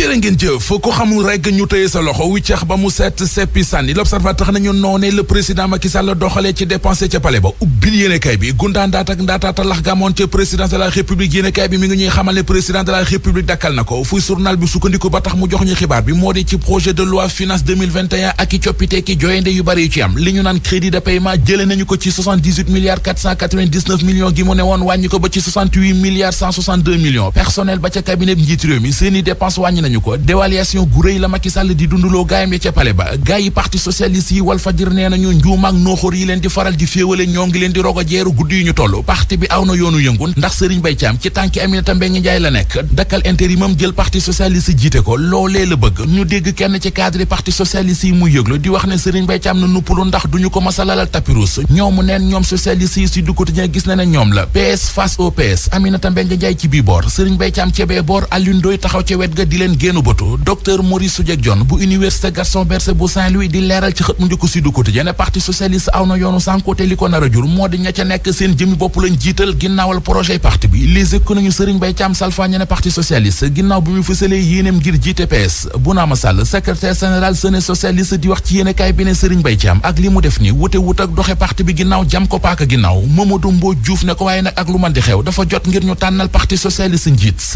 jërë ngeen jëf ko xamul rek ñu tëye sa loxo wiccax ba mu set seppi sànni l'observateur nañu noone le président Macky Sall doxalee ci dépensé ca palais ba ubbil yéenekaay bi gundaa ndaataata lax gamoon ca présidence de la république yéenekaay bi mi ngi ñuy xamal ne président de la république dakkal na ko fuy journal bi sukkandiku ba tax mu jox ñu xibaar bi moo di ci projet de loi finance 2021 ak i coppite ki joyende yu bari yu ci am li ñu naan crédit de paiement jële nañu ko ci 78 milliards 499 millions gi mu ne woon wàññi ko ba ci 68 milliards 162 millions personnel ba ca cabinet bi njiit réew mi seeni dépense wàññi nañu ko dévaluation gu rëy la Macky Sall di dunduloo gaayam ya ca pale ba gaay yi parti socialiste yi Walfadjri nee nañu njuum ak nooxóor yi leen di faral di féewale ñoo ngi leen di rogo jeeru guddi yu ñu toll parti bi aw na yoonu yëngu ndax Serigne Mbaye Thiam ci tànki Aminata Mbengue Ndiaye la nekk dakkal intérimam jël parti socialiste jiite ko loolee la bëgg ñu dégg kenn ci cadre parti socialiste yi muy yëglu di wax ne Serigne Mbaye Thiam na nuppalu ndax duñu ko masalalal tapirous ñoomu neen ñoom socialiste yi si du quotidien gis na ne ñoom la PS face au PS Aminata Mbengue Ndiaye ci bii boor Serigne Mbaye Thiam ci bee boor Alioune Ndoye taxaw ci wet ga di leen génnu bëtu docteur Maurice Soudieck Dione bu université Gaston Berger bu Saint-Louis di leeral ci xët mu njëkk Sud Quotidien ne parti socialiste aw na yoonu sànko te li ko nar a jur moo di ña ca nekk seen jëmi bopp lañ jiital ginnaawal projet parti bi les éco nañu Serigne Mbaye Thiam salfaañe ne parti socialiste ginnaaw bi mu fësalee yéeneem ngir jiite PS Bounama Sall secrétaire général Séné socialiste di wax ci yéenekaay bi ne Serigne Mbaye Thiam ak li mu def ni wute wut ak doxe parti bi ginnaaw jam ko paaka ginnaaw Mamadou Mbodj Diouf ne ko waaye nag ak lu man di xew dafa jot ngir ñu tànnal parti socialiste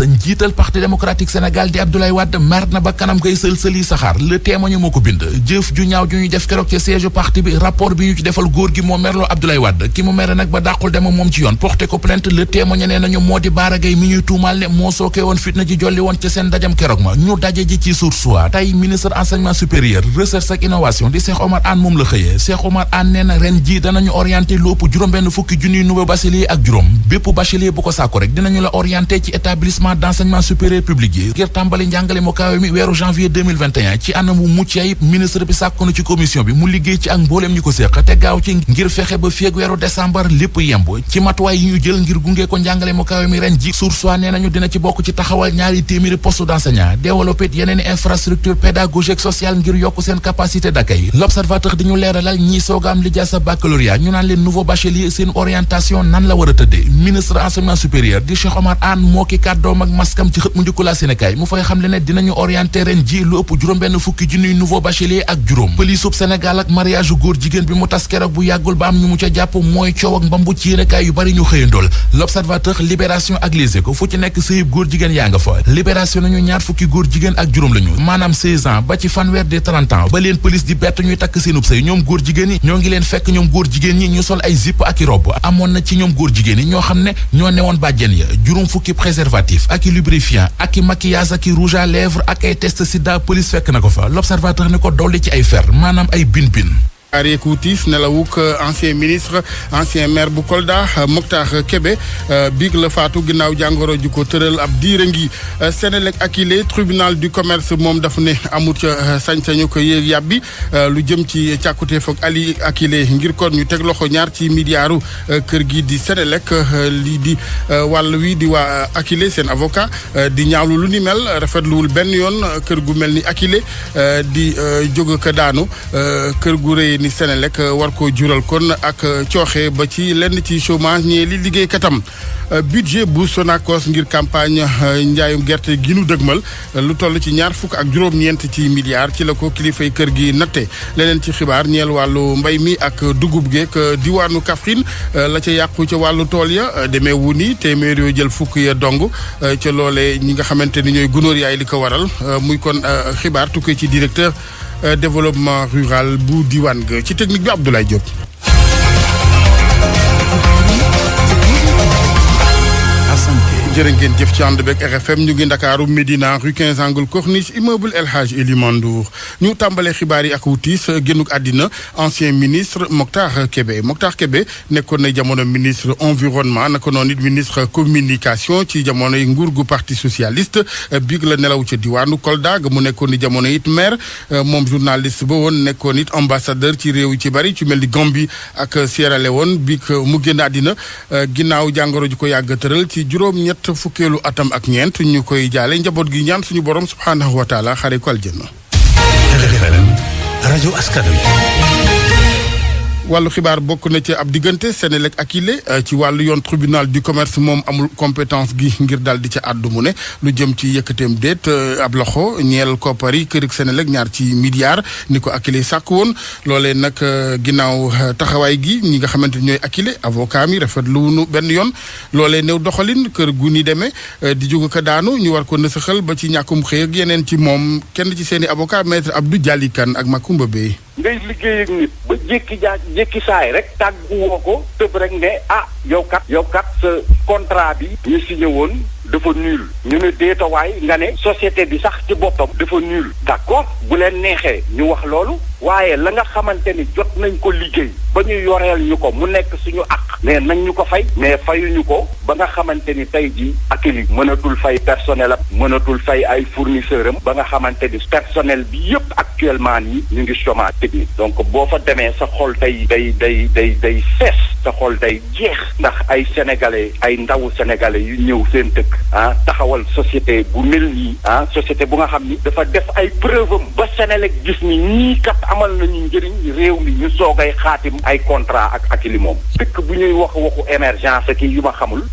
njiital parti démocratique Sénégal di Abdoulaye Wade mer na ba kanam ngay sël-sëli saxaar le témoin moo ko bind jëf ju ñaaw ju ñu def keroog ci siège parti bi rapport bi ñu ci defal góor gi moo merloo Abdoulaye Wade ki mu mere nag ba dàqul dem moom ci yoon porté ko plainte le témoin nee nañu moo di Bara Gaye mi ñuy tuumaal ne moo sooke woon fitna ji jolli woon ci seen dajam keroog ma ñu daje ji ci Source A tey ministre enseignement supérieur recherche ak innovation di Cheikh Omar Anne moom la xëyee Cheikh Omar Anne nee na ren ji danañu orienté lu ëpp juróom-benn fukki junniy nouveau bachelier ak juróom bépp bachelier bu ko sàkku rek dinañu la orienté ci établissement d'enseignement supérieur public yi ngir tàmbali njàngale mu kaawe mi weeru janvier 2021 ci anam wu mucc ayib ministre bi sàkku na ci commission bi mu liggéey ci ak mbooleem ñu ko séq te gaaw ci ngir fexe ba feeg weeru décembre lépp yemb ci matuwaay yi ñu jël ngir gunge ko njàngale mu kaawe mi ren ji Source A nee nañu dina ci bokk ci taxawal ñaari téeméeri poste d'enseignant développé yeneen infrastructure pédagogique sociale ngir yokk seen capacité d'accueil l'observateur di ñu leeralal ñii sooga am lijaasa baccalauréat ñu naan leen nouveau bachelier seen orientation nan la war a tëddee ministre enseignement supérieur di Cheikh Omar Anne moo ki kàddoom ak maskam ci xët mu njëkk la Sénégal mu fay xam le ne dinañu orienté ren ji lu ëpp juróom-benn fukki junniy nouveau bachelier ak juróom pëlisub Sénégal ak mariage góor jigéen bi mu tas keroog bu yàggul ba am ñu mu ca jàpp mooy coow ak mbambu ci yéenekaay yu bari ñu xëyandool l'observateur libération ak Les Échos fu ci nekk sëyib góor jigéen yaa nga fa libération nañu ñaar fukki góor jigéen ak juróom lañu maanaam 16 ans ba ci fanweer de 30 ans ba leen police di bett ñuy takk seenub sëy ñoom góor jigéen ñi ñoo ngi leen fekk ñoom góor jigéen ñi ñu sol ay zipp ak i robb amoon na ci ñoom góor jigéen ñi ñoo xam ne ñoo newoon bàjjen ya juróom fukki préservatif ak i lubrifiant ak i maquillage ak i rouge à lèvres ak ay test sida police fekk na ko fa l'observateur ne ko dolli ci ay fer maanaam ay bin areeku tiis nelawuk ancien ministre ancien maire bu Kolda Mokhtar Kébé biig la faatu ginnaaw jàngoro ju ko tëral ab diire ngi Senelec Akilee tribunal du commerce moom dafa ne amut ca sañ-sañu ko yéeg yàbbi lu jëm ci càkkute foog Ali Akilee ngir kon ñu teg loxo ñaar ci milliardu kër gi di Senelec lii di wàll wi di waa Akilee seen avocat di ñaawlu lu ni mel rafetluwul benn yoon kër gu mel ni Akilee di jóg ka daanu kër gu rëy ni Senelec war ko jural kon ak cooxe ba ci lenn ci chômage ñee li liggéey katam budget bu Sonacos ngir campagne njaayum gerte gi nu dëgmal lu toll ci ñaar fukk ak juróom-ñeent ci milliards ci la ko kilifay kër gi natte leneen ci xibaar ñeel wàllu mbay mi ak dugub geek diwaanu Kaffrine la ca yàqu ca wàllu tool ya demee wu ni téeméer yoo jël fukk ya dong ca loole ñi nga xamante ni ñooy gunóor yaay li ko waral muy kon xibaar tukkee ci directeur développement rural bu diwaan ga ci technique bi Abdoulaye Diop. jërë ngeen jëf ci ànd beeg RFM ñu ngi Ndakaaru Médina rue 15 angle Corniche immeuble El Hadj Eli Mandour ñu tàmbalee xibaar yi ak wutis génnuk àddina ancien ministre Mokhtar Kébé nekkoon na jamono ministre environnement naka noonu it ministre communication ci jamono yi nguur gu parti socialiste biig la nelaw ca diwaanu Kolda ga mu nekkoon ni jamono it maire moom journaliste ba woon nekkoon it ambassadeur ci réew yi ci bari ci mel ni Gambie ak Sierra Leone biig mu génn àddina ginnaaw jàngoro ji ko yàgg tëral ci juróom-ñett fukkeelu atam ak ñeent ñu koy jaale njaboot gi ñaan suñu borom subhaanahu wa taala xare ko aljanna. RFM rajo askan wi. wàllu xibaar bokk na ci ab diggante Senelec ak Akilee ci wàllu yoon tribunal du commerce moom amul compétence gi ngir daal di ca àddu mu ne lu jëm ci yëkkateem déet ab loxo ñeel koppari kërik Senelec ñaar ci milliards ni ko Akilee sàkk woon loolee nag ginnaaw taxawaay gi ñi nga xamante ni ñooy Akilee avocat mi rafetlu wuñu benn yoon loolee néew doxalin kër gu ni demee di jóg ko daanu ñu war ko nësaxal ba ci ñàkkum xëy ak yeneen ci moom kenn ci seeni avocat maître Abdou Dialy Kane ak Macoumba Bey ngay liggéey ak nit ba jékki saay rek tàggu woo ko tëb rek ne yow kat sa contrat bi ñu signé woon dafa nul ñu ne déetawaay nga ne société bi sax ci boppam dafa nul d'accord bu leen neexee ñu wax loolu waaye la nga xamante ni jot nañ ko liggéey ba ñu yoreel ñu ko mu nekk suñu ak mais nañ ñu ko fay mais fayuñu ko ba nga xamante ni tey ji Akilee mënatul fay personnel am mënatul fay ay fournisseur am ba nga xamante ni personnel bi yëpp actuellement nii ñu ngi chômage technique donc boo fa demee sa xol day fees sa xol day jeex ndax ay sénégalais ay ndawu sénégalais yu ñëw seen dëkk taxawal société bu mel nii société bu nga xam ni dafa def ay preuve am ba Senelec gis ni ñii kat amal nañu njëriñ réew mi ñu soogay xaatim ay contrat ak Akilee moom dëkk bu ñuy waxu émergence ki yu ma xamul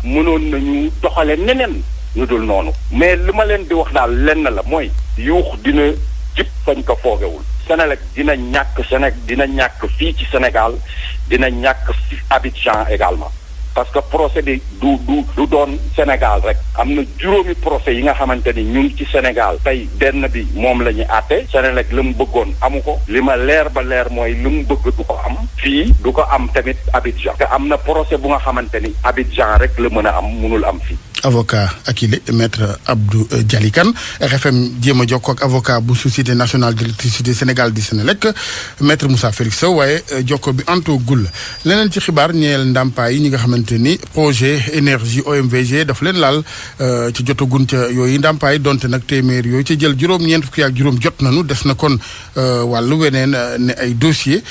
mënoon nañu doxale neneen ñu dul noonu mais li ma leen di wax daal lenn la mooy yuux dina jib fañ ko foogewul Senelec dina ñàkk fii ci Sénégal dina ñàkk fi Abidjan également parce que procès bi du doon Sénégal rek am na juróomi procès yi nga xamante ni ñu ngi ci Sénégal tey benn bi moom la ñu àtte Senelec la mu bëggoon amu ko li ma leer ba leer mooy li mu bëgg du ko am fii du ko am tamit Abidjan te am na procès bu nga xamante ni Abidjan rek la mën a am munul am fii avocat Akilee maître Abdou Dialy Kane RFM jéem a jokkoo ak avocat bu société nationale d'électricité Sénégal di Senelec maître Moussa Félix Sow waaye jokko bi anto gul leneen ci xibaar ñeel ndàmpaay yi ñi nga xamante ni projet énergie OMVG daf leen laal ci jotagun ca yooyu ndàmpaay donte nag téeméer yooyu ca jël juróom-ñeent fukki ak juróom jot nañu des na kon wàllu weneen ne ay dossier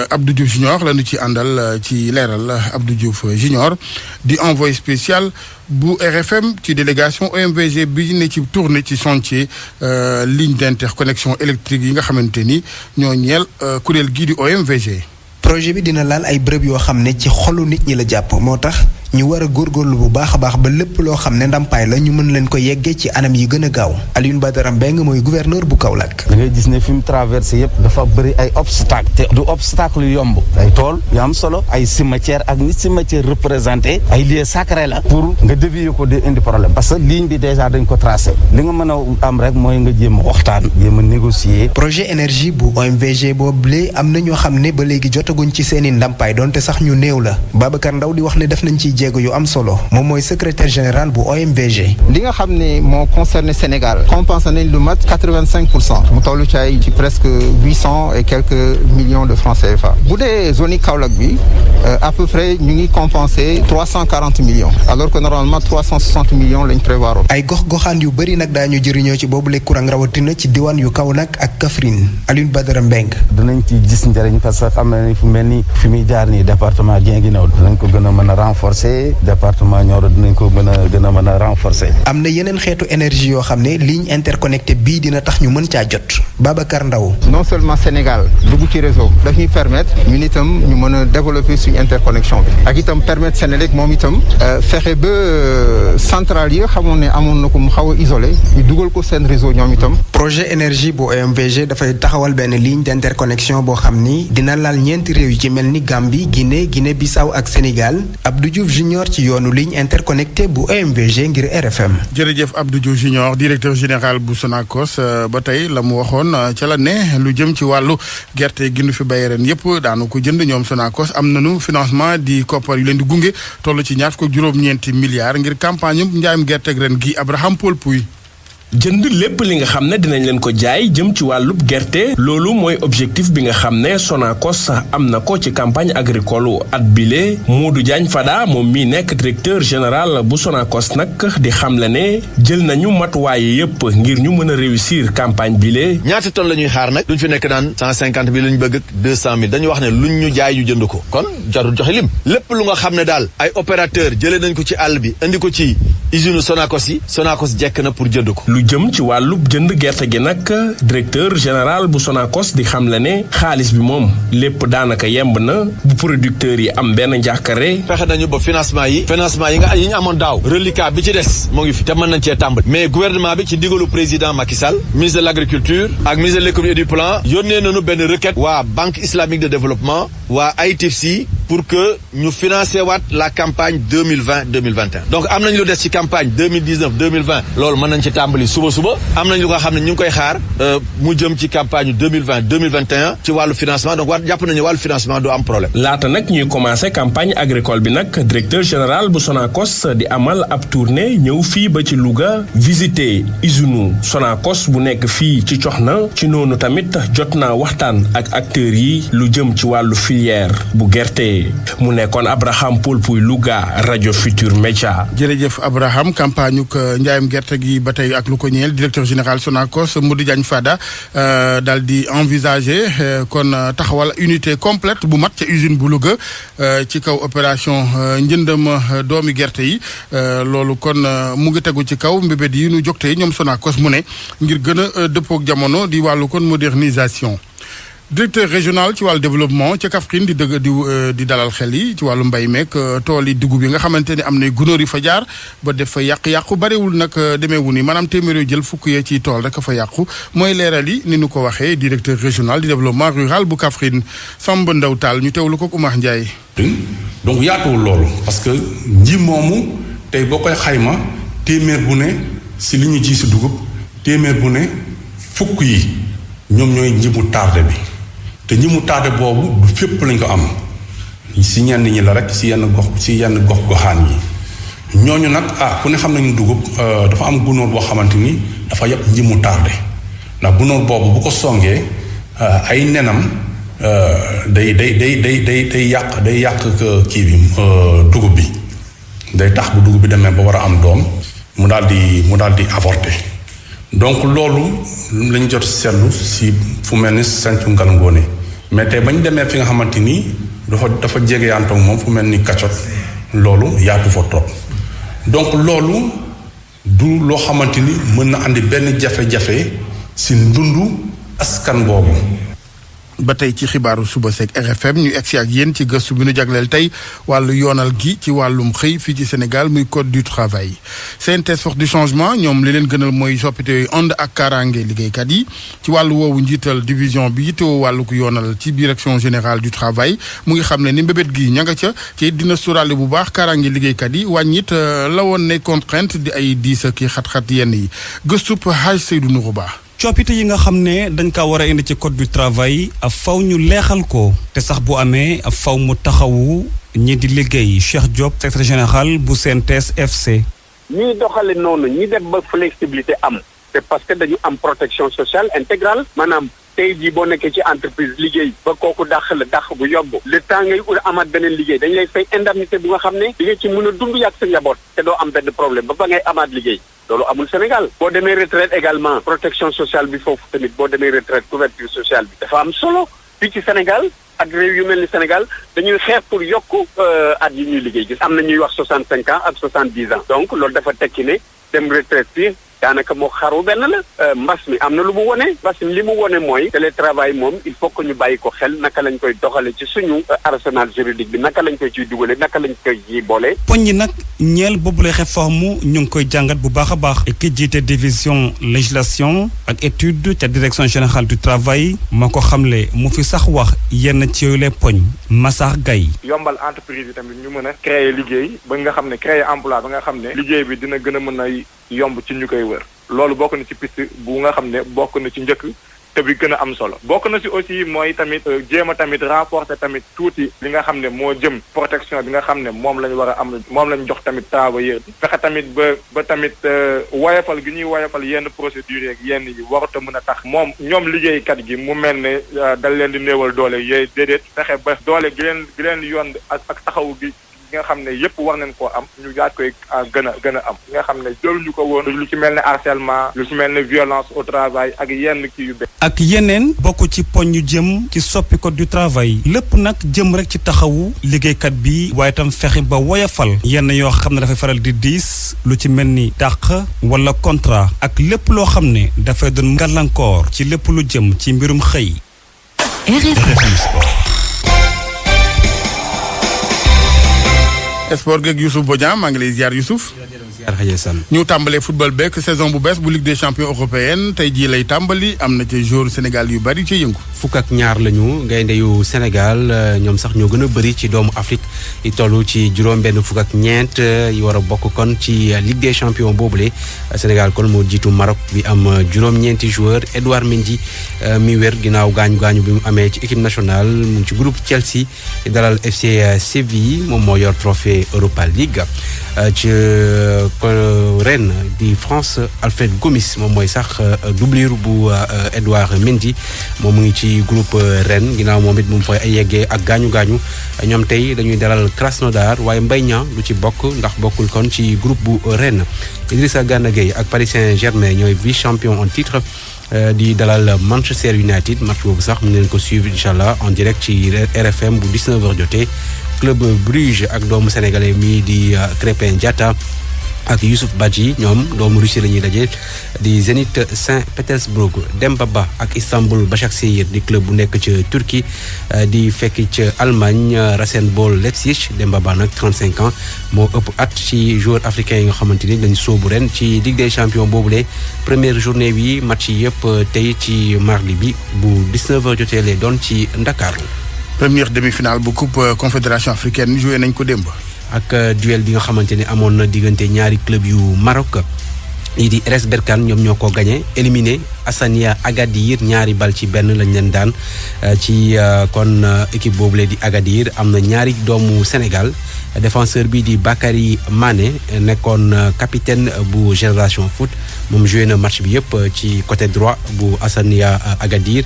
Abdou Diouf Junior la ñu ci àndal ci leeral Abdou Diouf Junior di envoyé spécial bu RFM ci délégation OMVG bi ne ci tournée ci chantier ligne d'interconnexion électrique yi nga xamante ni ñoo ñeel kuréel gii di OMVG. projet bi dina laal ay bërëb yoo xam ne ci xolu nit ñi la jàpp moo tax ñu war a góorgóorlu bu baax a baax ba lépp loo xam ne ndàmpaay la ñu mën leen ko yeggee ci anam yi gën a gaaw Alioune Badara Mbengue mooy gouverneur bu Kaolack. da ngay gis ne fi mu traversé yëpp dafa bëri ay obstacle te du obstacle yu yomb ay tool yu am solo ay cimetière ak ni cimetière représenté ay lieux sacrés la pour nga dévier ko di indi problème parce que ligne bi déjà dañ ko tracé li nga mën a am rek mooy nga jéem a waxtaan jéem a négocier. projet énergie bu OMVG boobule am na ñoo xam ne ba léegi jotaguñ ci seen i ndàmpaay donte sax ñu néew la Babacar Ndaw di wax ne def nañ ci jéego yu am solo moom mooy secrétaire général bu OMVG. li nga xam ne moo concerné Sénégal compensé nañ lu mat 85% mu tollu ci ay ci presque 800 et quelques millions de francs CFA bu dee zone yi Kaolack bi à peu près ñu ngi compensé 340 millions alors que normalement 360 millions lañ prévoir. ay gox-goxaan yu bëri nag daañu jëriñoo ci boobule courant rawatina ci diwaan yu Kaolack ak Kaffrine Alioune Badara Mbengue. dinañ ci gis njëriñ parce que xam nañ fu mel ni fi muy jaar nii département Guinguinéo dinañ ko gën a mën a renforcer département Nioro dinañ ko gën a mën a renforcer. am na yeneen xeetu énergie yoo xam ne ligne interconnectée bii dina tax ñu mën caa jot Babacar Ndaw. non seulement Sénégal dugg ci réseau daf ñuy permettre ñun itam ñu mën a développer suñu interconnexion bi ak itam permettre Sénélec moom itam fexe ba centrale yi nga xamoon ne amoon na ko mu xaw a isolé ñu dugal ko seen réseau ñoom itam. projet énergie bu OMVG dafay taxawal benn ligne d'interconnexion boo xam ni dina laal ñeenti réew yi ci mel ni Gambie Guinée-Bissau ak Sénégal Abdou Diouf Junior ci yoonu ligne interconnectée bu OMVG ngir RFM. jërëjëf Abdou Diouf Junior directeur général bu Sonacos ba tey la mu waxoon ca la ne lu jëm ci wàllu gerte gi nu fi bay ren yëpp daanu ko jënd ñoom Sonacos am nañu financement di koppar yu leen di gunge toll ci ñaar ko juróom-ñeenti milliards ngir campagne njaayum gerte ren gi Abraham Paul Pouy. jënd lépp li nga xam ne dinañ leen ko jaay jëm ci wàllub gerte loolu mooy objectif bi nga xam ne Sonacos am na ko ci campagne agricole at bile Modou Diagne Fada moom mii nekk directeur général bu Sonacos nag di xamle ne jël nañu matuwaay yépp ngir ñu mën a réussir campagne bile. ñaata tonnes la ñuy xaar nag duñ fi nekk naan 150 000 lañ bëgg ak 200 000 dañu wax ne luñ ñu jaay ñu jënd ko kon jarul joxe lim lépp lu nga xam ne daal ay opérateur jëlee nañ ko ci àll bi indi ko ci usine Sonacos yi Sonacos jekk na pour jënd ko. lu jëm ci wàllub jënd gerte gi nag directeur général bu Sonacos di xam la ne xaalis bi moom lépp daanaka yemb na bu producteurs yi am benn njàkkare. fexe nañu ba financement yi ñu amoon daaw reliquat bi ci des moo ngi fi te mën nañ cee tàmbali mais gouvernement bi ci ndigalu président Macky Sall ministre de l'agriculture ak ministre de l'économie et du plan yónnee nañu benn requête waa banque islamique de développement waa ITFC pour que ñu financer waat la campagne 2020-2021 donc am nañu lu des ci campagne 2019-2020 loolu mën nañ ci tàmbali suba am nañ lu nga xam ne ñu ngi koy xaar mu jëm ci campagne 2020-2021 ci wàllu financement donc jàpp nañu wàllu financement du am problème. laata nag ñuy commencé campagne agricole bi nag directeur général bu Sonacos di amal ab tournée ñëw fii ba ci Louga visiter usine Sonacos bu nekk fii ci Coxna ci noonu tamit jot naa waxtaan ak acteurs yi lu jëm ci wàllu filière bu gerte mu nekkoon Abraham Paul Pouy Louga rajo Futur Média. jërëjëf Abraham campagne uk njaayam gerte gi ba tey ak lu ko ñeel directeur général Sonacos Modou Diagne Fada daal di envisager kon taxawal unité complète bu mat ca usine bu Louga ci kaw opération njëndam doomi gerte yi loolu kon mu ngi tegu ci kaw mbébét yi nu jógte ñoom Sonacos mu ne ngir gën a dëppook jamono di wàllu kon modernisation. directeur régional ci wàllu développement ca Kaffrine di dalal xel yi ci wàllu mbay meek tool yi dugub yi nga xamante ni am na gunóor yi fa jaar ba def fa yàqu-yàqu bariwul nag demeewu ni maanaam téeméer jël fukk ya ci tool rek fa yàqu mooy leeral yi ni nu ko waxee directeur régional du développement rural bu Kaffrine Samba Ndaw Tall ñu teewlu ko Oumar Ndiaye. donc yaatuwul loolu parce que nji moomu tey boo koy xayma téeméer bu ne si li ñu ji si dugub téeméer bu ne fukk yi ñoom ñooy nji mu tardé bi. te ñi mu taade boobu du fépp lañ ko am si ñenn ñi la rek si yenn gox goxaan yi ñooñu nag ku ne xam nañu dugub dafa am gunóor boo xamante ni dafa yëpp ñi mu taade ndax gunóor boobu bu ko songee ay nenam day yàq kii bi dugub bi day tax bu dugub bi demee ba war a am doom mu daal di avorter donc loolu lañ jot seetlu si fu mel ni Santhiou Ngalangone mais tey bañ demee fi nga xamante ni dafa jege yantoog moom fu mel ni Kacot loolu yaatu fa trop donc loolu du loo xamante ni mën na andi benn jafe-jafe si ndundu askan boobu. ba tey ci xibaaru suba seeg RFM ñu egsi ak yéen ci gëstu bi nu jagleel tey wàllu yoonal gi ci wàllum xëy fii ci Sénégal muy code du travail CNTS Force du changement ñoom li leen gënal mooy soppite yooyu ànd ak kaaraange liggéeykat yi ci wàllu woowu njiital division bi yittewoo wàllu ko yoonal ci direction générale du travail mu ngi xam ne ni mbébét gi ña nga ca ci dina sóoraale bu baax kaaraange liggéeykat yi wàññit la woon ne contrainte di ay diis ak xat-xat yenn yi gëstub Hadj Seydou Nourou Ba. coppite yi nga xam ne dañ kaa war a indi ci code du travail faw ñu leexal ko te sax bu amee faw mu taxawu ñi di liggéey Cheikh Diop secrétaire général bu CNTS FC. ñuy doxale noonu ñi def ba flexibilité am c'est parce que dañu am protection sociale intégrale maanaam tey jii boo nekkee ci entreprise liggéey ba kooku dàq bu yomb le temps ngay amaat beneen liggéey dañ lay fay indemnité bu nga xam ne di nga ci mën a dund yàgg sa njaboot te doo am benn problème ba ngay amaat liggéey loolu amul Sénégal boo demee retraite également protection sociale bi foofu tamit boo demee retraite couverture sociale bi dafa am solo fii ci Sénégal ak réew yu mel ni Sénégal dañuy xeex pour yokk at yi ñuy liggéey gis am na ñuy wax 65 ans ak 70 ans donc loolu dafa tekki ne dem retraite fii daanaka moo xaru benn la mbas mi am na lu mu wone parce que li mu wone mooy télétravail moom il faut que ñu bàyyi ko xel naka lañ koy doxale ci suñu arsenal juridique bi naka lañ koy ciy dugale naka lañ koy ciy boole. poñ yi nag ñeel boobule réforme ñu ngi koy jàngat bu baax a baax ki jiite division législation ak étude ca direction générale du travail moo ko xamle mu fi sax wax yenn ci yooyu les poñ Massar Gaye yombal entreprise yi tamit ñu mën a créer liggéey ba nga xam ne créer emploi ba nga xam ne liggéey bi dina gën a mën a yomb ci ñu koy wër loolu bokk na ci piste bu nga xam ne bokk na ci njëkk te bi gën a am solo bokk na ci aussi mooy tamit jéem a tamit renforcer tamit tuuti li nga xam ne moo jëm protection bi nga xam ne moom lañ war a am moom lañ jox tamit travailleur bi fexe tamit ba tamit woyofal gi ñuy woyofal yenn procédures yeeg yenn yi warut a mën a tax ñoom liggéeykat gi mu mel ne dal leen di néewal doole yooyu déedéet fexe ba doole gi leen yoon ak taxawu gi nga xam ne yëpp war nañ koo am ñu daal koy gën a am nga xam ne jëluñu ko woon lu ci mel ne harcèlement lu ci mel ne violence au travail ak yenn kii yu bëri. ak yeneen bokk ci poñ yu jëm ci soppi code du travail lépp nag jëm rek ci taxawu liggéeykat bi waaye tam fexe ba woyafal yenn yoo xam ne dafay faral di diis lu ci mel ni dàq wala contrat ak lépp loo xam ne dafay doon ngàllankoor ci lépp lu jëm ci mbirum xëy. sport geeg Youssouf Bodian maa ngi lay ziar Youssouf. ñu tàmbalee football beeg saison bu bees bu Ligue des champions européenne tey jii lay tàmbali am na ci joueur Sénégal yu bari ci yëngu. fukk ak ñaar lañu gaynde yu Sénégal ñoom sax ñoo gën a bëri ci doomu Afrique yi toll ci juróom-benn fukk ak ñeent yi war a bokk kon ci Ligue des champions boobule Sénégal kon moo jiitu Maroc bi am juróom-ñeenti joueur Edouard Mendy mi wér ginnaaw gaañu bi mu amee ci équipe nationale mu ngi ci groupe Chelsea dalal FC Séville moom moo yor trophée Europa League ci ren di France Alfred Gomis moom mooy sax doublure bu Edouard Mendy moom mu ngi ci groupe ren ginnaaw moom it mu fay ay yeggee ak gaañu ñoom tey dañuy dalal Krasnodar waaye Mbaye Niang du ci bokk ndax bokkul kon ci groupe bu ren Idrissa Gana Gueye ak Paris Saint-Germain ñooy vice champion en titre di dalal Manchester United match boobu sax mu ngeen ko suivre incha allah en direct ci RFM bu 19h jotee Club Bruges ak doomu sénégalais mii di Crépin Diatta ak Youssouf Badji ñoom doomu Russie la ñuy daje di Zenit Saint-Pétersbourg Demba Ba ak Istanbul Başakşehir di club bu nekk ca Turquie di fekk ca Allemagne Rasenball Leipzig Demba Ba nag 35 ans moo ëpp at ci joueur africain yi nga xamante ni dañu soobu ren ci Ligue des champions boobule première journée bi match yi yëpp tey ci mardi bi bu 19h jotee lay doon ci Ndakaaru. première demi-finale bu coupe confédération africaine joué nañ ko démb. ak duel bi nga xamante ne amoon na diggante ñaari club yu Maroc yi di RS Berkane ñoom ñoo ko gagné éliminé Hassania Agadir ñaari bal ci benn lañ leen daan ci kon équipe boobule di Agadir am na ñaari doomu Sénégal défenseur bi di Bakary Mané nekkoon capitaine bu Génération Foot moom joué na match bi yëpp ci côté droit bu Hassania Agadir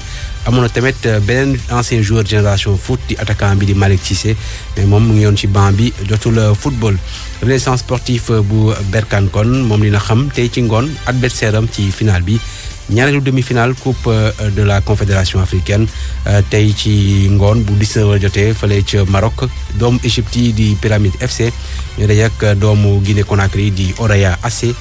amoon na tamit beneen ancien joueur Génération Foot di attaquant bi di Malick Cissé mais moom mu ngi yoon ci banc bi jotul football renaissance sportif bu Berkane kon moom dina xam tey ci ngoon adversaire am ci final bi ñaareelu demi-finale coupe de la confédération africaine tey ci ngoon bu 19h jotee fële ca Maroc doomu Égypte yi di Pyramide FC ñu daje ak doomu Guinée Conakry di Oraya AC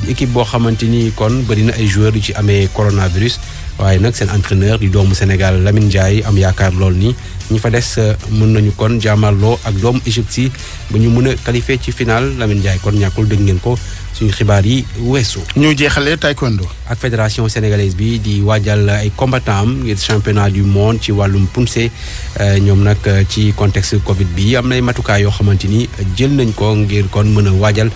équipe boo xamante ni kon bëri na ay joueurs yu ci amee coronavirus waaye nag seen entraîneur di doomu Sénégal Lamine Ndiaye am yaakaar lool ni ñi fa des mën nañu kon jaamarloo ak doomu Égypte yi ba ñu mën a qualifier ci final Lamine Ndiaye kon ñàkkul dégg ngeen ko suñu xibaar yi weesu. ñu jeexalee taekwondo. ak fédération sénégalaise bi di waajal ay combattants am ngir championnat du monde ci wàllum punse ñoom nag ci contexte Covid bi am na ay matukaay yoo xamante ni jël nañ ko ngir kon mën a waajal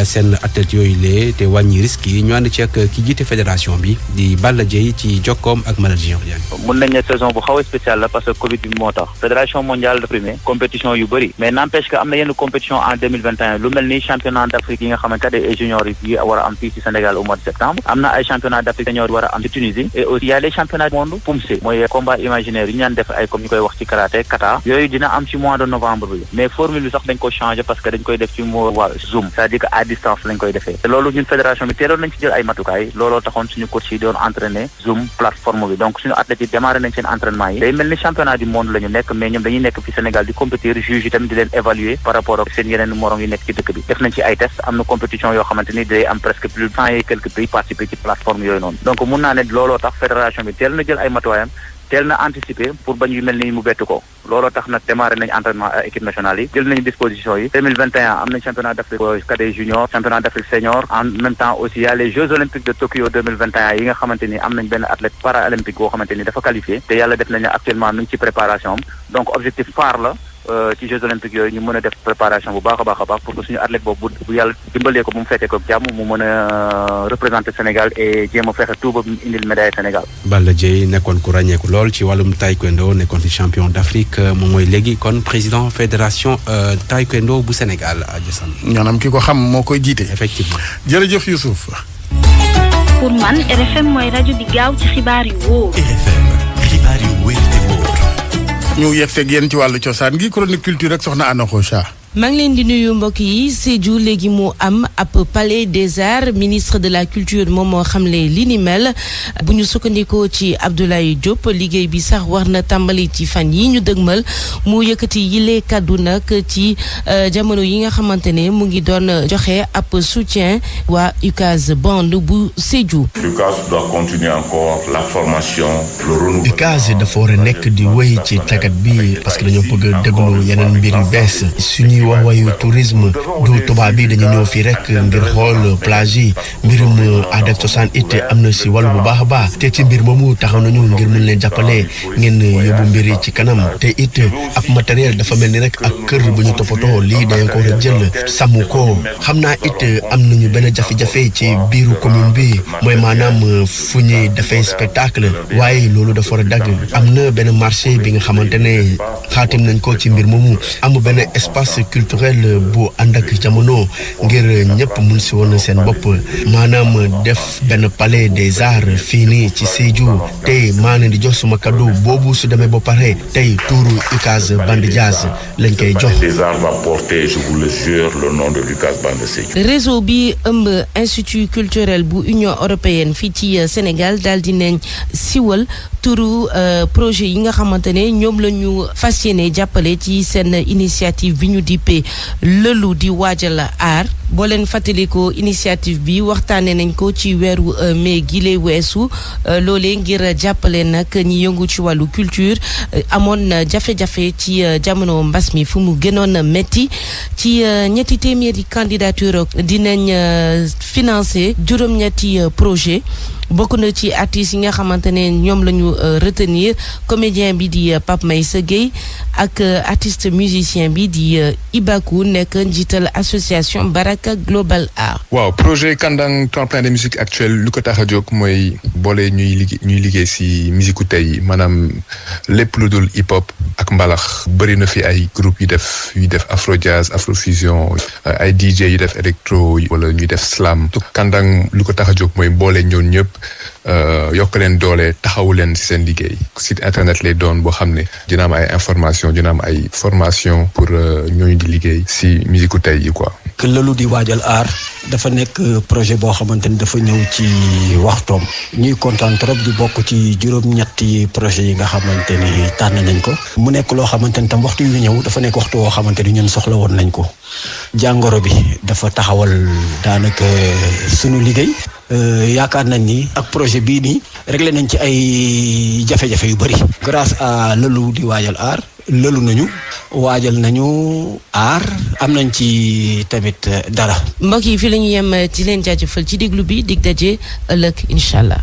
seen athlètes yooyu lee te wàññi risques yi ñu ànd ci ak ki jiite fédération bi di Balla Dieye ci jokkoom ak Maladji Diagne. mën nañ ne saison bu xaw a spécial la parce que Covid bi moo tax fédération mondiale de primé compétition yu bëri mais n'empêche que am na yenn compétition en 2021 lu mel ni championnat d'Afrique yi nga xamante ne junior yi war a am fii ci Sénégal au mois de septembre am na ay championnat d'Afrique senior war a am ci Tunisie et aussi y a les championnats du monde POUMSE mooy combat imaginaire yi ñu daan def ay comme ñu koy wax ci karaté kata yooyu dina am ci mois de novembre bi mais formule bi sax dañ ko changé parce que dañ koy def ci moo waa Zoom c'est-à-dire que à distance lañ koy defee te loolu ñun fédération bi teeloon nañ ci jël ay matukaay looloo taxoon suñu coach yi doon entraîner Zoom plateforme bi donc suñu athlètes yi démarré nañ seen entraînement yi day mel ni championnat du monde la ñu nekk mais ñoom dañuy nekk fi Sénégal di compétir juge yi tamit di leen évaluer par rapport ak seen yeneen morom yi nekk ci dëkk bi def nañ ci ay tests am na compétition yoo xamante ni day am presque plus de 100 et quelques pays participer ci plateforme yooyu noonu donc mun naa ne looloo tax fédération bi teel na jël ay matuwaayam teel na anticiper pour bañ yu mel ni mu bett ko looloo tax nag démarré nañ entraînement équipe nationale yi jël nañu disposition yi 2021 am nañ championnat d'Afrique cadet junior championnat d'Afrique senior en même temps aussi y a les Jeux olympiques de Tokyo 2021 yi nga xamante ni am nañ benn athlète paralympique boo xamante ni dafa qualifié te yàlla def nañu actuellement nu ngi ci préparation am donc objectif phare la ci Jeux olympiques yooyu ñu mën a def préparation bu baax a baax pour que suñu athlète boobu bu yàlla dimbalee ko bu mu fekkee ko jàmm mu mën a représenter Sénégal et jéem a fexe tout ba indil médaille Sénégal. Balla Dieye nekkoon ku ràññeeku lool ci wàllum taekwondo nekkoon ci champion d'Afrique moom mooy léegi kon président fédération taekwondo bu Sénégal Adjassan. ñoom ki ko xam moo koy jiite. effectivement jërëjëf Youssouf. pour man RFM mooy rajo di gaaw ci xibaar yu wóor. RFM xibaar yu wóor te wóor. ñu yegg seeg yéen ci wàllu cosaan gi chronique culture rek soxna Anna Rocha. maa ngi leen di nuyu mbokk yi Sédhiou léegi mu am ab palais des arts ministre de la culture moom moo xamle li ni mel bu ñu sukkandikoo ci Abdoulaye Diop liggéey bi sax war na tàmbali ci fan yi ñu dëgmal mu yëkkati yile kaddu nag ci jamono yi nga xamante ne mu ngi doon joxe ab soutien waa UCAS band bu Sédhiou. UCAS doit continuer encore la formation le renouveau. UCAS dafa war a nekk di wéy ci tàggat bi parce que dañoo bëgg a déglu yeneen mbir yu bees suñuy wax wayu tourisme du tubaab bi dañu ñëw fii rek ngir xool plage yi mbirum aada ak cosaan it am na si wàllu bu baax a baax te ci mbir moomu taxaw nañu ngir mën leen jàppale ngeen yóbbu mbir yi ci kanam te it ab matériel dafa mel ni rek ak kër bu ñu toppatoo lii dañ ko war a jël sàmm ko xam naa it am nañu benn jafe-jafe ci biiru commune bi mooy maanaam fu ñuy defee spectacle waaye loolu dafa war a dagg am na benn marché bi nga xamante ne xaatim nañ ko ci mbir moomu am benn espace culturel bu ànd ak jamono ngir ñëpp mun si woon seen bopp maanaam def benn palais des arts fii nii ci Sédhiou tey maa leen di jox suma kaddu boobu su demee ba pare tey tuuru UCAS Band Jazz lañ koy jox. des arts va porter, je vous le jure, le nom de l'UCAS Band Sédhiou. réseau bi ëmb institut culturel bu Union européenne fii ci Sénégal daal di nañ siwal turu projet yi nga xamante ne ñoom la ñu fas yéene jàppale ci seen initiative bi ñu dippee lëlu di waajal aar boo leen fàttalikoo initiative bi waxtaanee nañ ko ci weeru mai gile weesu loolee ngir jàppale nag ñi yëngu ci wàllu culture amoon jafe-jafe ci jamono mbas mi fu mu gënoon metti ci ñetti téeméeri candidature dinañ financer juróom-ñetti projet bokk na ci artistes yi nga xamante ne ñoom la ñu retenir comédien bi di Pape Maïssa Gueye ak artiste musicien bi di Ibakou nekk njiital association Baraka Global Art. waaw projet Kandang tremplin de musique actuelle lu ko tax a jóg mooy boole ñuy liggéey si musique tey maanaam lépp lu dul hip hop ak mbalax bëri na fi ay groupe yu def afro jazz afro fusion ay DJ yu def électro wala ñuy def slam. Kandang lu ko tax a jóg mooy boole ñoon ñëpp. yokk leen doole taxawu leen ci seen liggéey site internet lay doon boo xam ne dina am ay information dina am ay formation pour ñooñu di liggéey ci musique tey yi quoi. que lëlu di waajal aar dafa nekk projet boo xamante ni dafa ñëw ci waxtoom ñuy kontaan trop di bokk ci juróom-ñetti projet yi nga xamante ni tànn nañ ko mu nekk loo xamante ni tam waxtu yu ñëw dafa nekk waxtu woo xamante ni ñun soxla woon nañ ko jàngoro bi dafa taxawal daanaka sunu liggéey. yaakaar nañ ni ak projet bii nii réglé nañ ci ay jafe-jafe yu bari grâce à lëlu di waajal aar lëlu nañu waajal nañu aar am nañ ci tamit dara. mbokk yi fii la ñu yem ci leen jaajëfal ci déglu bi dig daje ëllëg incha allah.